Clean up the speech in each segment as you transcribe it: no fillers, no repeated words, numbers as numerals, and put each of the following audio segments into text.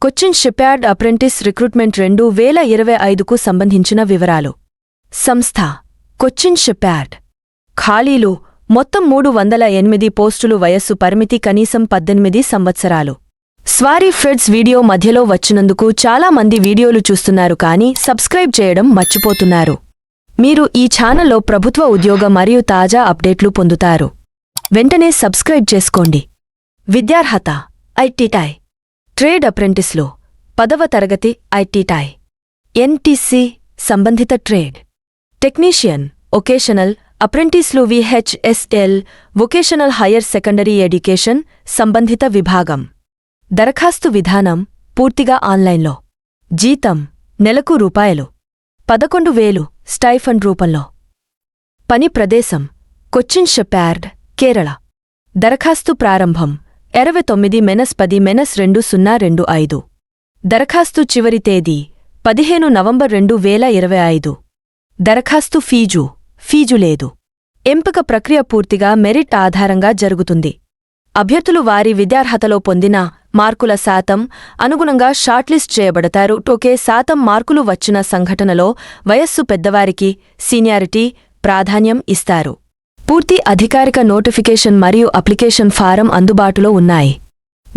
Cochin shipyard apprentice recruitment 2025కు సంబంధించిన వివరాలు. సంస్థ కొచ్చిన్ షిప్యార్డ్. ఖాళీలు మొత్తం 308 పోస్టులు. వయస్సు పరిమితి కనీసం 18 సంవత్సరాలు. స్వారీ ఫ్రెండ్స్, వీడియో మధ్యలో వచ్చినందుకు చాలా మంది వీడియోలు చూస్తున్నారు కానీ సబ్స్క్రైబ్ చేయడం మర్చిపోతున్నారు. మీరు ఈ ఛానల్లో ప్రభుత్వ ఉద్యోగ మరియు తాజా అప్డేట్లు పొందుతారు. వెంటనే సబ్స్క్రైబ్ చేసుకోండి. విద్యార్హత ఐటీఐ. ట్రేడ్ అప్రెంటిస్లో 10వ తరగతి ఐటీఐ. ఎన్టీసీ సంబంధిత ట్రేడ్. టెక్నీషియన్ వొకేషనల్ అప్రెంటిస్లు VHSL vocational higher secondary education సంబంధిత విభాగం. దరఖాస్తు విధానం పూర్తిగా ఆన్లైన్లో. జీతం నెలకు ₹11,000 స్టైఫండ్ రూపంలో. పని ప్రదేశం కొచ్చిన్ షిప్యార్డ్, కేరళ. దరఖాస్తు ప్రారంభం 29/10/2025. దరఖాస్తు చివరి తేదీ 15 నవంబర్ 2025. దరఖాస్తు ఫీజు లేదు. ఎంపిక ప్రక్రియ పూర్తిగా మెరిట్ ఆధారంగా జరుగుతుంది. అభ్యర్థులు వారి విద్యార్హతలో పొందిన మార్కుల శాతం అనుగుణంగా షార్ట్లిస్ట్ చేయబడతారు. ఒకే శాతం మార్కులు వచ్చిన సంఘటనలో వయస్సు పెద్దవారికి సీనియారిటీ ప్రాధాన్యం ఇస్తారు. పూర్తి అధికారిక నోటిఫికేషన్ మరియు అప్లికేషన్ ఫారం అందుబాటులో ఉన్నాయి.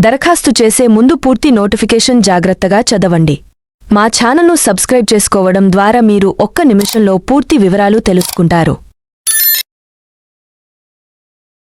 దరఖాస్తు చేసే ముందు పూర్తి నోటిఫికేషన్ జాగ్రత్తగా చదవండి. మా ఛానల్ను సబ్స్క్రైబ్ చేసుకోవడం ద్వారా మీరు ఒక్క నిమిషంలో పూర్తి వివరాలు తెలుసుకుంటారు.